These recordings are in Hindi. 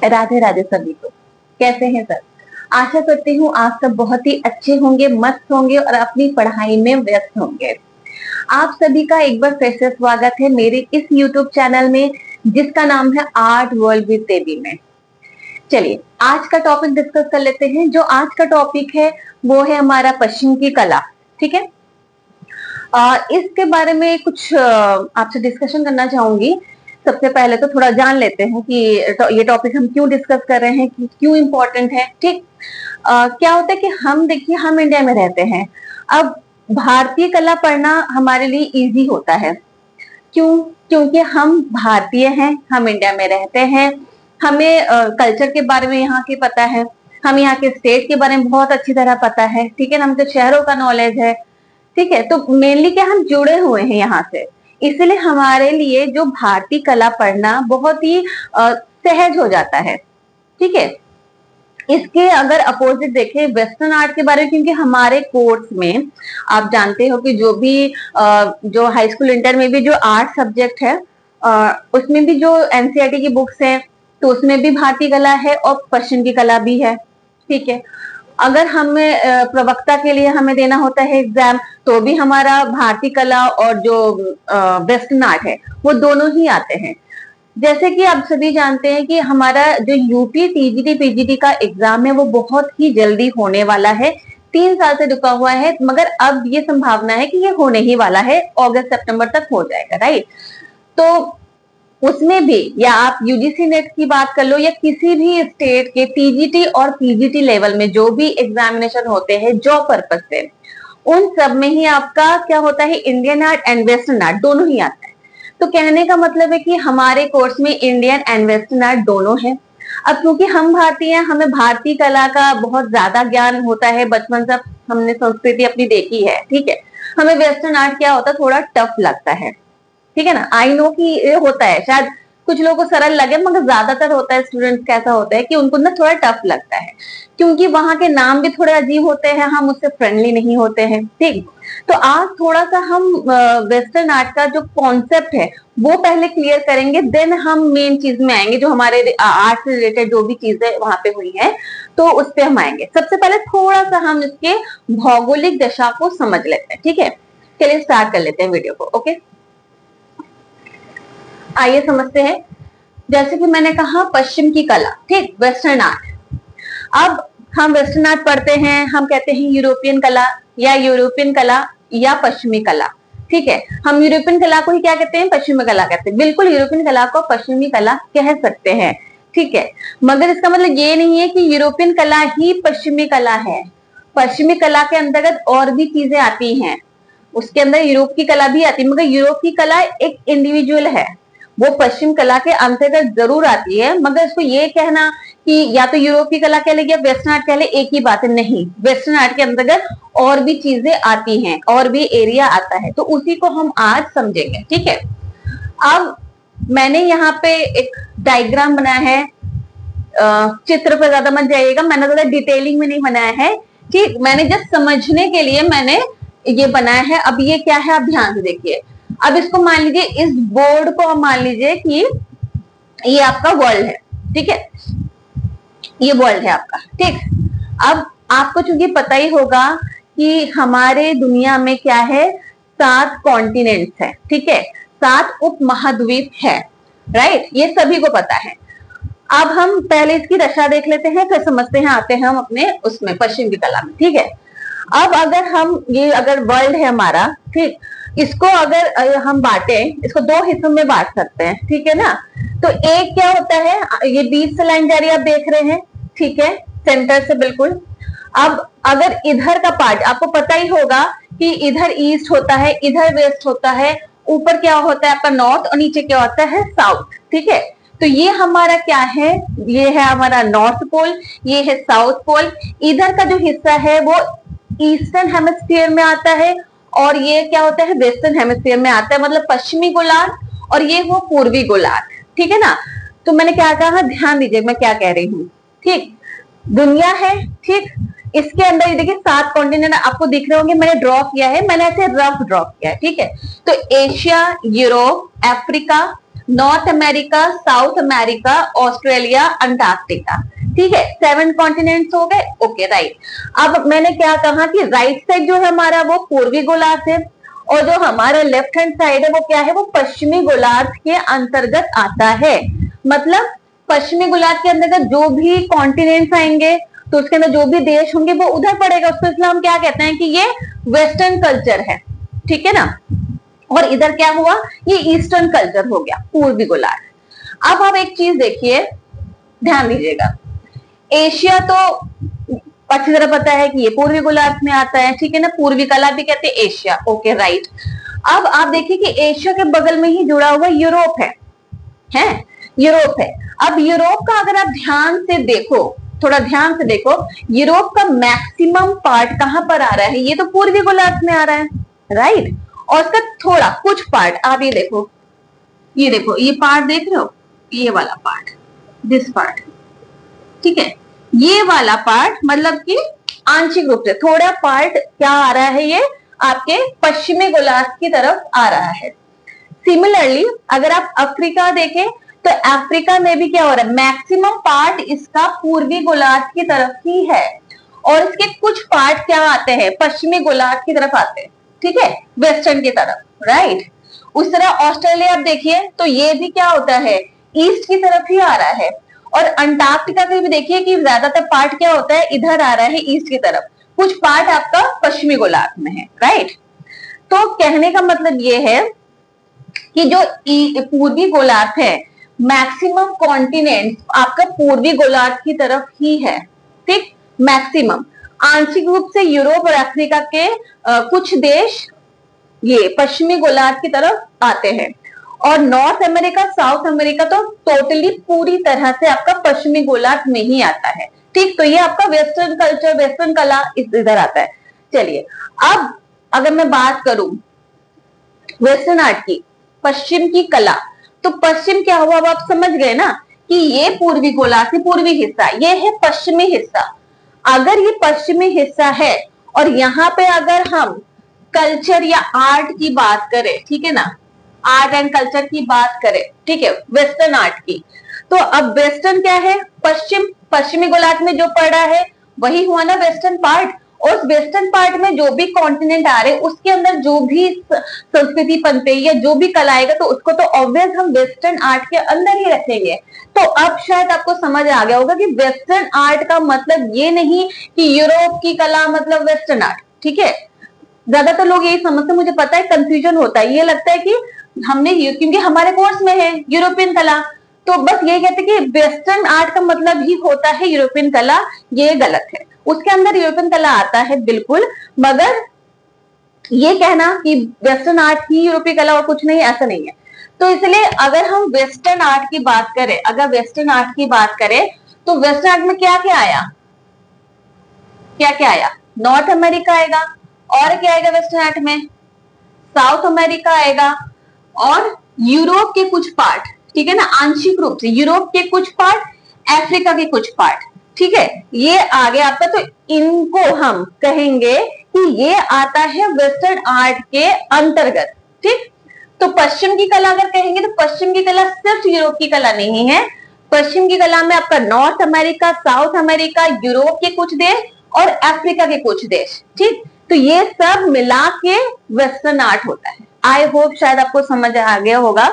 राधे राधे सभी को। कैसे हैं सब? आशा करती हूँ आप सब बहुत ही अच्छे होंगे, मस्त होंगे और अपनी पढ़ाई में व्यस्त होंगे। आप सभी का एक बार फिर से स्वागत है मेरे इस YouTube चैनल में, जिसका नाम है आर्ट वर्ल्ड विद देवी में। चलिए आज का टॉपिक डिस्कस कर लेते हैं। जो आज का टॉपिक है वो है हमारा पश्चिम की कला। ठीक है, इसके बारे में कुछ आपसे डिस्कशन करना चाहूंगी। सबसे पहले तो थोड़ा जान लेते हैं कि ये टॉपिक हम क्यों डिस्कस कर रहे हैं, कि क्यों इम्पोर्टेंट है। ठीक, क्या होता है कि हम देखिए, हम इंडिया में रहते हैं। अब भारतीय कला पढ़ना हमारे लिए इजी होता है। क्यों? क्योंकि हम भारतीय हैं, हम इंडिया में रहते हैं, हमें कल्चर के बारे में यहाँ के पता है, हमें यहाँ के स्टेट के बारे में बहुत अच्छी तरह पता है। ठीक है ना, हमको शहरों का नॉलेज है। ठीक है, तो मेनली क्या, हम जुड़े हुए हैं यहाँ से, इसलिए हमारे लिए जो भारतीय कला पढ़ना बहुत ही सहज हो जाता है। ठीक है, इसके अगर अपोजिट देखें वेस्टर्न आर्ट के बारे में, क्योंकि हमारे कोर्स में आप जानते हो कि जो भी जो हाई स्कूल इंटर में भी जो आर्ट सब्जेक्ट है, उसमें भी जो एनसीईआरटी की बुक्स हैं, तो उसमें भी भारतीय कला है और पश्चिम की कला भी है। ठीक है, अगर हमें प्रवक्ता के लिए हमें देना होता है एग्जाम, तो भी हमारा भारतीय कला और जो वेस्टर्न आर्ट है वो दोनों ही आते हैं। जैसे कि आप सभी जानते हैं कि हमारा जो यूपी टीजीटी पीजीटी का एग्जाम है वो बहुत ही जल्दी होने वाला है। 3 साल से रुका हुआ है, मगर अब ये संभावना है कि ये होने ही वाला है, अगस्त सितंबर तक हो जाएगा। राइट, तो उसमें भी, या आप यूजीसी नेट की बात कर लो या किसी भी स्टेट के टीजीटी और पीजीटी लेवल में जो भी एग्जामिनेशन होते हैं जॉब पर्पज से, उन सब में ही आपका क्या होता है, Indian art and western art दोनों ही आता है। तो कहने का मतलब है कि हमारे कोर्स में इंडियन एंड वेस्टर्न आर्ट दोनों है। अब क्योंकि हम भारतीय हैं, हमें भारतीय कला का बहुत ज्यादा ज्ञान होता है, बचपन से हमने संस्कृति अपनी देखी है। ठीक है, हमें वेस्टर्न आर्ट क्या होता है, थोड़ा टफ लगता है। ठीक है ना, आई नो कि ये होता है, शायद कुछ लोगों को सरल लगे, मगर ज्यादातर होता है स्टूडेंट्स कैसा होता है कि उनको ना थोड़ा टफ लगता है, क्योंकि वहां के नाम भी थोड़े अजीब होते हैं, हम उससे फ्रेंडली नहीं होते हैं। ठीक, तो आज थोड़ा सा हम वेस्टर्न आर्ट का जो कॉन्सेप्ट है वो पहले क्लियर करेंगे, देन हम मेन चीज में आएंगे, जो हमारे आर्ट से रिलेटेड जो भी चीजें वहां पे हुई है तो उस पर हम आएंगे। सबसे पहले थोड़ा सा हम इसके भौगोलिक दशा को समझ लेते हैं। ठीक है, चलिए स्टार्ट कर लेते हैं वीडियो को। ओके, आइए समझते हैं। जैसे कि मैंने कहा पश्चिम की कला, ठीक, वेस्टर्न आर्ट। अब हम वेस्टर्न आर्ट पढ़ते हैं, हम कहते हैं यूरोपियन कला या यूरोपियन कला या पश्चिमी कला। ठीक है, हम यूरोपियन कला को ही क्या कहते हैं, पश्चिमी कला कहते हैं। बिल्कुल, यूरोपियन कला को पश्चिमी कला कह सकते हैं। ठीक है, मगर इसका मतलब ये नहीं है कि यूरोपियन कला ही पश्चिमी कला है। पश्चिमी कला के अंतर्गत और भी चीजें आती हैं, उसके अंदर यूरोप की कला भी आती है, मगर यूरोप की कला एक इंडिविजुअल है, वो पश्चिम कला के अंतर्गत जरूर आती है। मगर इसको ये कहना कि या तो यूरोप की कला कह ले या वेस्टर्न आर्ट कह ले, एक ही बात है। नहीं, वेस्टर्न आर्ट के अंतर्गत और भी चीजें आती हैं, और भी एरिया आता है, तो उसी को हम आज समझेंगे। ठीक है, अब मैंने यहाँ पे एक डायग्राम बनाया है, चित्र पे ज्यादा मत जाइएगा, मैंने ज्यादा डिटेलिंग में नहीं बनाया है। ठीक, मैंने जस्ट समझने के लिए मैंने ये बनाया है। अब ये क्या है, आप ध्यान से देखिए। अब इसको मान लीजिए, इस बोर्ड को आप मान लीजिए कि ये आपका वर्ल्ड है। ठीक है, ये वर्ल्ड है आपका। ठीक, अब आपको चूंकि पता ही होगा कि हमारे दुनिया में क्या है, 7 कॉन्टिनेंट्स है। ठीक है, 7 उप महाद्वीप है। राइट, ये सभी को पता है। अब हम पहले इसकी दशा देख लेते हैं, फिर समझते हैं, आते हैं हम अपने उसमें पश्चिम की कला में। ठीक है, अब अगर हम ये अगर वर्ल्ड है हमारा, ठीक, इसको अगर हम बांटे, इसको 2 हिस्सों में बांट सकते हैं। ठीक है ना, तो एक क्या होता है, ये बीच से लाइन जा रही है, आप देख रहे हैं। ठीक है, सेंटर से बिल्कुल। अब अगर इधर का पार्ट आपको पता ही होगा कि इधर ईस्ट होता है, इधर वेस्ट होता है, ऊपर क्या होता है आपका नॉर्थ, और नीचे क्या होता है साउथ। ठीक है, तो ये हमारा क्या है, ये है हमारा नॉर्थ पोल, ये है साउथ पोल। इधर का जो हिस्सा है वो ईस्टर्न हेमिस्फीयर में आता है, और ये क्या होता है, वेस्टर्न हेमिस्फीयर में आता है, मतलब पश्चिमी गोलार्ध, और ये वो पूर्वी गोलार्ध। ठीक है ना, तो मैंने क्या कहा, ध्यान दीजिए मैं क्या कह रही हूँ। ठीक, दुनिया है, ठीक, इसके अंदर ये देखिए 7 कॉन्टिनेंट आपको दिख रहे होंगे, मैंने ड्रॉ किया है, मैंने ऐसे रफ ड्रॉ किया है। ठीक है, तो Asia, Europe, Africa, north America, south America, Australia, Antarctica. ठीक है, 7 कॉन्टिनेंट्स हो गए। Okay right. अब मैंने क्या कहा कि राइट साइड जो है हमारा वो पूर्वी गोलार्ध है, और जो हमारा लेफ्ट हैंड साइड है वो क्या है, वो पश्चिमी गोलार्ध के अंतर्गत आता है। मतलब पश्चिमी गोलार्ध के अंतर्गत जो भी कॉन्टिनेंट्स आएंगे तो उसके अंदर जो भी देश होंगे वो उधर पड़ेगा, उसको इसलिए हम क्या कहते हैं कि ये वेस्टर्न कल्चर है। ठीक है ना। और इधर क्या हुआ, ये ईस्टर्न कल्चर हो गया, पूर्वी गोलार्ध। अब आप एक चीज देखिए, ध्यान दीजिएगा, एशिया तो अच्छी तरह पता है कि ये पूर्वी गोलार्ध में आता है। ठीक है ना, पूर्वी कला भी कहते हैं एशिया। Okay right. अब आप देखिए कि एशिया के बगल में ही जुड़ा हुआ यूरोप है यूरोप है। अब यूरोप का अगर आप ध्यान से देखो, थोड़ा ध्यान से देखो, यूरोप का मैक्सिमम पार्ट कहां पर आ रहा है, ये तो पूर्वी गोलार्ध में आ रहा है, राइट। और उसका थोड़ा कुछ पार्ट आप ये देखो, ये पार्ट देख रहे हो, ये वाला पार्ट, दिस पार्ट, ठीक है, ये वाला पार्ट मतलब कि आंशिक रूप से थोड़ा पार्ट क्या आ रहा है, ये आपके पश्चिमी गोलार्ध की तरफ आ रहा है। सिमिलरली अगर आप अफ्रीका देखें तो अफ्रीका में भी क्या हो रहा है, मैक्सिमम पार्ट इसका पूर्वी गोलार्ध की तरफ ही है, और इसके कुछ पार्ट क्या आते हैं, पश्चिमी गोलार्ध की तरफ आते हैं। ठीक है, वेस्टर्न की तरफ, राइट। उस तरह ऑस्ट्रेलिया आप देखिए तो ये भी क्या होता है, ईस्ट की तरफ ही आ रहा है। और अंटार्कटिका का भी देखिए कि ज्यादातर पार्ट क्या होता है, इधर आ रहा है ईस्ट की तरफ, कुछ पार्ट आपका पश्चिमी गोलार्ध में है, राइट। तो कहने का मतलब ये है कि जो पूर्वी गोलार्ध है, मैक्सिमम कॉन्टिनेंट आपका पूर्वी गोलार्ध की तरफ ही है। ठीक, मैक्सिमम। आंशिक रूप से यूरोप और अफ्रीका के कुछ देश ये पश्चिमी गोलार्ध की तरफ आते हैं, और नॉर्थ अमेरिका, साउथ अमेरिका तो टोटली पूरी तरह से आपका पश्चिमी गोलार्ध में ही आता है। ठीक, तो ये आपका वेस्टर्न कल्चर, वेस्टर्न कला इधर आता है। चलिए, अब अगर मैं बात करूं वेस्टर्न आर्ट की, पश्चिम की कला, तो पश्चिम क्या हुआ, अब आप समझ गए ना कि ये पूर्वी गोलार्ध की पूर्वी हिस्सा, ये है पश्चिमी हिस्सा। अगर ये पश्चिमी हिस्सा है और यहाँ पे अगर हम कल्चर या आर्ट की बात करें, ठीक है ना, आर्ट एंड कल्चर की बात करें, ठीक है, वेस्टर्न आर्ट की, तो अब वेस्टर्न क्या है, पश्चिम, पश्चिमी गोलार्ध में जो पड़ा है वही हुआ ना वेस्टर्न पार्ट। और वेस्टर्न पार्ट में जो भी कॉन्टिनेंट आ रहे हैं उसके अंदर जो भी संस्कृति पनपे या जो भी कला आएगा तो उसको तो ऑब्वियस हम वेस्टर्न आर्ट के अंदर ही रखेंगे। तो अब शायद आपको समझ आ गया होगा कि वेस्टर्न आर्ट का मतलब ये नहीं कि यूरोप की कला मतलब वेस्टर्न आर्ट। ठीक है, ज्यादातर लोग यही समझते, मुझे पता है कंफ्यूजन होता है, ये लगता है कि हमने क्योंकि हमारे कोर्स में है यूरोपियन कला, तो बस ये कहते हैं कि वेस्टर्न आर्ट का मतलब ही होता है यूरोपियन कला। ये गलत है, उसके अंदर यूरोपियन कला आता है बिल्कुल, मगर ये कहना कि वेस्टर्न आर्ट ही यूरोपीय कला और कुछ नहीं, ऐसा नहीं है। तो इसलिए अगर हम वेस्टर्न आर्ट की बात करें, अगर वेस्टर्न आर्ट की बात करें तो वेस्टर्न आर्ट में क्या क्या आया, क्या क्या आया, नॉर्थ अमेरिका आएगा, और क्या आएगा वेस्टर्न आर्ट में, साउथ अमेरिका आएगा, और यूरोप के कुछ पार्ट, ठीक है ना, आंशिक रूप से यूरोप के कुछ पार्ट, अफ्रीका के कुछ पार्ट। ठीक है, ये आ गया आपका, तो इनको हम कहेंगे कि ये आता है वेस्टर्न आर्ट के अंतर्गत। ठीक, तो पश्चिम की कला अगर कहेंगे तो पश्चिम की कला सिर्फ यूरोप की कला नहीं है, पश्चिम की कला में आपका north America, south America, Europe के कुछ देश और अफ्रीका के कुछ देश। ठीक, तो ये सब मिला के वेस्टर्न आर्ट होता है। आई होप शायद आपको समझ आ गया होगा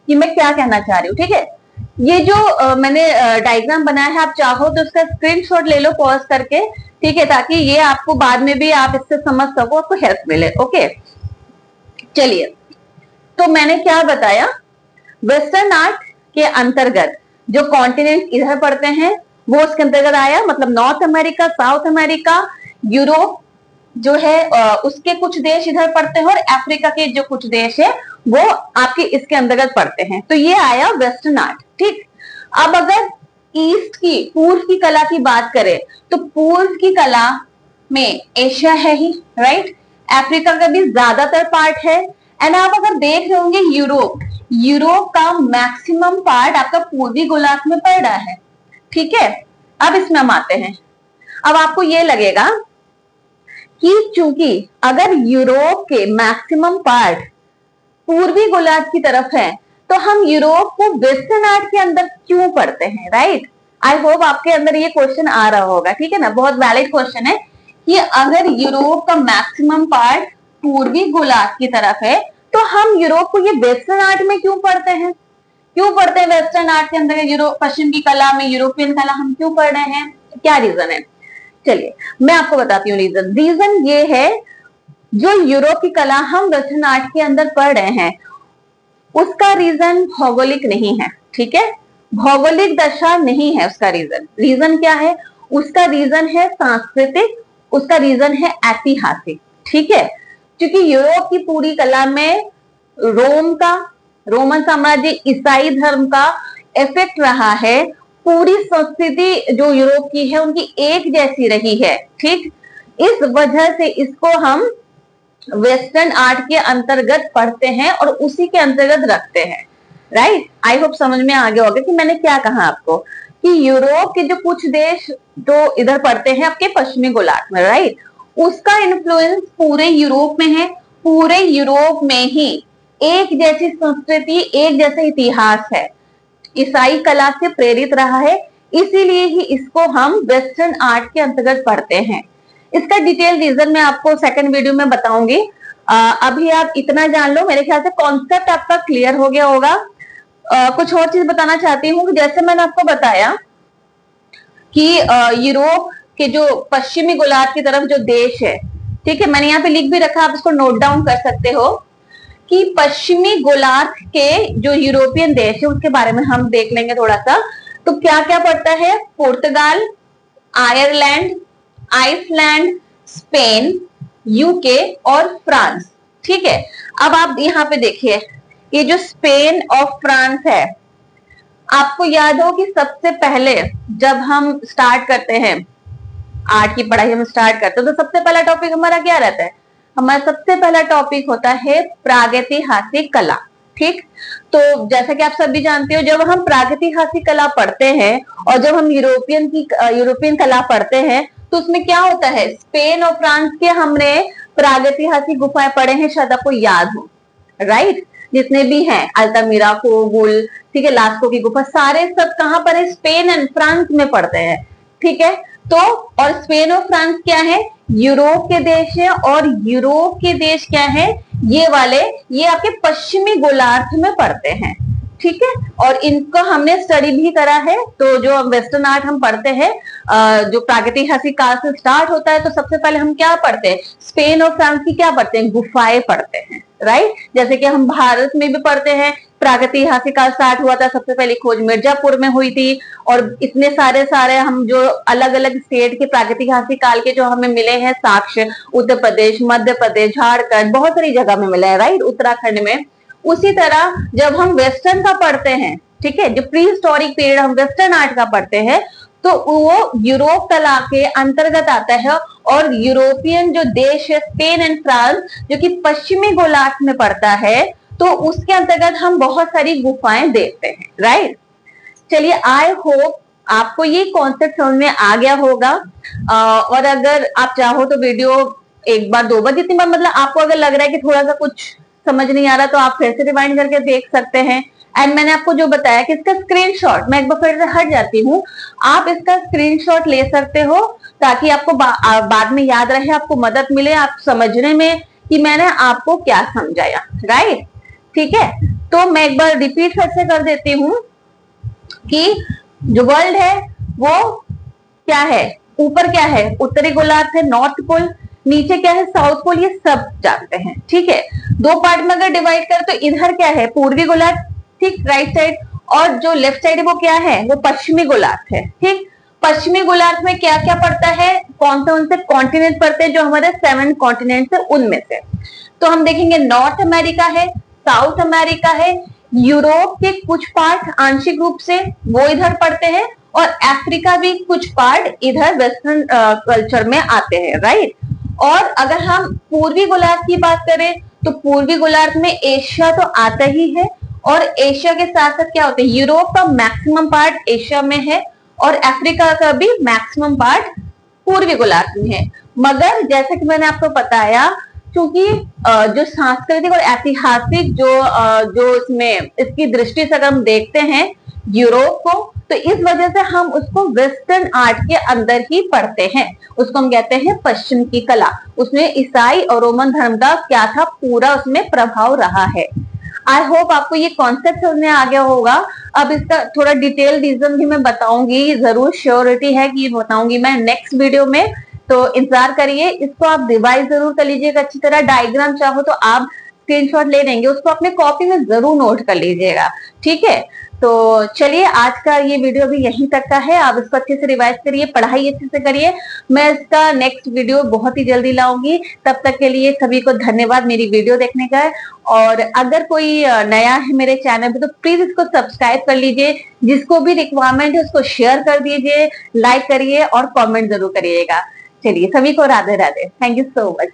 कि मैं क्या कहना चाह रही हूँ। ठीक है, ये जो मैंने डायग्राम बनाया है, आप चाहो तो उसका स्क्रीनशॉट ले लो पॉज करके, ठीक है, ताकि ये आपको बाद में भी आप इससे समझ सको, आपको हेल्प मिले। ओके, चलिए, तो मैंने क्या बताया, वेस्टर्न आर्ट के अंतर्गत जो कॉन्टिनेंट इधर पड़ते हैं वो उसके अंतर्गत आया, मतलब north America, south America, Europe जो है उसके कुछ देश इधर पड़ते हैं, और अफ्रीका के जो कुछ देश है वो आपके इसके अंतर्गत पड़ते हैं। तो ये आया वेस्टर्न आर्ट। ठीक, अब अगर ईस्ट की, पूर्व की कला की बात करें तो पूर्व की कला में एशिया है ही, राइट, अफ्रीका का भी ज्यादातर पार्ट है, एंड आप अगर देख रहे होंगे यूरोप, यूरोप का मैक्सिमम पार्ट आपका पूर्वी गोलार्ध में पड़ रहा है। ठीक है, अब इसमें हम आते हैं। अब आपको ये लगेगा कि चूंकि अगर यूरोप के मैक्सिमम पार्ट पूर्वी गोलार्ध की तरफ है तो हम यूरोप को वेस्टर्न आर्ट के अंदर क्यों पढ़ते हैं, राइट? आई होप आपके अंदर ये क्वेश्चन आ रहा होगा, ठीक है ना? बहुत वैलिड क्वेश्चन है कि अगर यूरोप का मैक्सिमम पार्ट पूर्वी गोलार्ध की तरफ है तो हम यूरोप को ये वेस्टर्न आर्ट में क्यों पढ़ते हैं? क्यों पढ़ते हैं वेस्टर्न आर्ट के अंदर? यूरोप पश्चिम की कला में यूरोपियन कला हम क्यों पढ़ रहे हैं? क्या रीजन है? चलिए मैं आपको बताती हूँ रीजन ये है, जो यूरोप की कला हम वेस्टर्न आर्ट के अंदर पढ़ रहे हैं उसका रीजन भौगोलिक नहीं है, ठीक है? भौगोलिक दशा नहीं है उसका रीजन क्या है? उसका रीजन है सांस्कृतिक, उसका रीजन है ऐतिहासिक, ठीक है? क्योंकि यूरोप की पूरी कला में रोमन साम्राज्य, ईसाई धर्म का इफेक्ट रहा है। पूरी संस्कृति जो यूरोप की है उनकी एक जैसी रही है, ठीक? इस वजह से इसको हम वेस्टर्न आर्ट के अंतर्गत पढ़ते हैं और उसी के अंतर्गत रखते हैं, राइट? आई होप समझ में आ गया होगा कि मैंने क्या कहा आपको, कि यूरोप के जो कुछ देश जो इधर पढ़ते हैं आपके पश्चिमी गोलार्ध में, राइट, उसका इन्फ्लुएंस पूरे यूरोप में है। पूरे यूरोप में ही एक जैसी संस्कृति, एक जैसा इतिहास है, ईसाई कला से प्रेरित रहा है, इसीलिए ही इसको हम वेस्टर्न आर्ट के अंतर्गत पढ़ते हैं। इसका डिटेल रीजन मैं आपको सेकंड वीडियो में बताऊंगी। अभी आप इतना जान लो, मेरे ख्याल से कॉन्सेप्ट आपका क्लियर हो गया होगा। कुछ और चीज बताना चाहती हूँ, जैसे मैंने आपको बताया कि यूरोप के जो पश्चिमी गोलार्ध की तरफ जो देश है, ठीक है, मैंने यहाँ पे लिख भी रखा, आप इसको नोट डाउन कर सकते हो कि पश्चिमी गोलार्ध के जो यूरोपियन देश है उसके बारे में हम देख लेंगे थोड़ा सा। तो क्या क्या पड़ता है? पुर्तगाल, आयरलैंड, आइसलैंड, स्पेन, यूके और फ्रांस, ठीक है? अब आप यहाँ पे देखिए, ये जो स्पेन और फ्रांस है, आपको याद हो कि सबसे पहले जब हम स्टार्ट करते हैं आर्ट की पढ़ाई, हम स्टार्ट करते हैं तो सबसे पहला टॉपिक हमारा क्या रहता है? हमारा सबसे पहला टॉपिक होता है प्रागैतिहासिक कला, ठीक? तो जैसा कि आप सभी जानते हो, जब हम प्रागैतिहासिक कला पढ़ते हैं और जब हम यूरोपियन कला पढ़ते हैं तो उसमें क्या होता है? स्पेन और फ्रांस के हमने प्रागैतिहासिक गुफाएं पढ़े हैं, शायद आपको याद हो, राइट? जितने भी हैं, अल्तामिरा, कोगुल, ठीक है, लास्को की गुफा, सारे सब कहां पर है? स्पेन एंड फ्रांस में पढ़ते हैं, ठीक है? तो और स्पेन और फ्रांस क्या है? यूरोप के देश है, और यूरोप के देश क्या है? ये वाले, ये आपके पश्चिमी गोलार्ध में पढ़ते हैं, ठीक है? और इनको हमने स्टडी भी करा है। तो जो वेस्टर्न आर्ट हम पढ़ते हैं, जो प्रागैतिहासिक काल से स्टार्ट होता है, तो सबसे पहले हम क्या पढ़ते हैं? स्पेन और फ्रांस की क्या पढ़ते हैं? गुफाएं पढ़ते हैं, राइट? जैसे कि हम भारत में भी पढ़ते हैं, प्रागैतिहासिक काल स्टार्ट हुआ था, सबसे पहली खोज मिर्जापुर में हुई थी, और इतने सारे हम जो अलग अलग स्टेट के प्रागैतिहासिक काल के जो हमें मिले हैं साक्ष्य, उत्तर प्रदेश, मध्य प्रदेश, झारखंड, बहुत सारी जगह में मिले हैं, राइट? उत्तराखंड में। उसी तरह जब हम वेस्टर्न का पढ़ते हैं, ठीक है, जो प्री हिस्टोरिक पीरियड हम वेस्टर्न आर्ट का पढ़ते हैं, तो वो यूरोप कला के अंतर्गत आता है, और यूरोपियन जो देश है स्पेन एंड फ्रांस, जो कि पश्चिमी गोलार्ध में पड़ता है, तो उसके अंतर्गत हम बहुत सारी गुफाएं देखते हैं, राइट? चलिए, आई होप आपको ये कॉन्सेप्ट समझ में आ गया होगा। और अगर आप चाहो तो वीडियो एक बार, दो बार, जितनी बार मतलब आपको अगर लग रहा है कि थोड़ा सा कुछ समझ नहीं आ रहा, तो आप फिर से रिवाइंड करके देख सकते हैं। एंड मैंने आपको जो बताया कि इसका स्क्रीनशॉट, मैं एक बार फिर से हट जाती हूँ, आप इसका स्क्रीनशॉट ले सकते हो ताकि आपको बाद में याद रहे, आपको मदद मिले आप समझने में कि मैंने आपको क्या समझाया, राइट? ठीक है, तो मैं एक बार रिपीट फिर से कर देती हूँ कि जो वर्ल्ड है वो क्या है? ऊपर क्या है? उत्तरी गोलार्ध है, नॉर्थ पोल, नीचे क्या है? साउथ पोल, ये सब जानते हैं, ठीक है? दो पार्ट में अगर डिवाइड कर तो इधर क्या है? पूर्वी गोलार्ध, ठीक, राइट साइड, और जो लेफ्ट साइड है वो क्या है? वो पश्चिमी गोलार्ध है, ठीक? पश्चिमी गोलार्ध में क्या क्या पड़ता है? कौन से कॉन्टिनेंट पड़ते हैं? जो हमारे 7 कॉन्टिनेंट है उनमें से तो हम देखेंगे नॉर्थ अमेरिका है, साउथ अमेरिका है, यूरोप के कुछ पार्ट आंशिक रूप से वो इधर पड़ते हैं, और अफ्रीका भी कुछ पार्ट इधर वेस्टर्न कल्चर में आते हैं, राइट? और अगर हम पूर्वी गोलार्ध की बात करें तो पूर्वी गोलार्ध में एशिया तो आता ही है, और एशिया के साथ साथ क्या होता है? यूरोप का मैक्सिमम पार्ट एशिया में है, और अफ्रीका का भी मैक्सिमम पार्ट पूर्वी गोलार्ध में है। मगर जैसे कि मैंने आपको बताया क्योंकि जो सांस्कृतिक और ऐतिहासिक जो इसमें इसकी दृष्टि से अगर हम देखते हैं यूरोप को, तो इस वजह से हम उसको वेस्टर्न आर्ट के अंदर ही पढ़ते हैं। उसको हम कहते हैं पश्चिम की कला। उसमें ईसाई और रोमन धर्म का क्या था, पूरा उसमें प्रभाव रहा है। आई होप आपको ये कॉन्सेप्ट समझ में आ गया होगा। अब इसका थोड़ा डिटेल रीजन भी मैं बताऊंगी, जरूर श्योरिटी है कि बताऊंगी मैं नेक्स्ट वीडियो में, तो इंतजार करिए। इसको आप रिवाइज जरूर कर लीजिएगा अच्छी तरह। डायग्राम चाहो तो आप स्क्रीनशॉट ले लेंगे, उसको अपने कॉपी में जरूर नोट कर लीजिएगा, ठीक है। तो चलिए, आज का ये वीडियो भी यहीं तक का है। आप इसको अच्छे से रिवाइज करिए, पढ़ाई अच्छे से करिए। मैं इसका नेक्स्ट वीडियो बहुत ही जल्दी लाऊंगी। तब तक के लिए सभी को धन्यवाद मेरी वीडियो देखने का। और अगर कोई नया है मेरे चैनल पे तो प्लीज इसको सब्सक्राइब कर लीजिए। जिसको भी रिक्वायरमेंट है उसको शेयर कर दीजिए, लाइक करिए और कमेंट जरूर करिएगा। चलिए, सभी को Radhe Radhe. Thank you so much.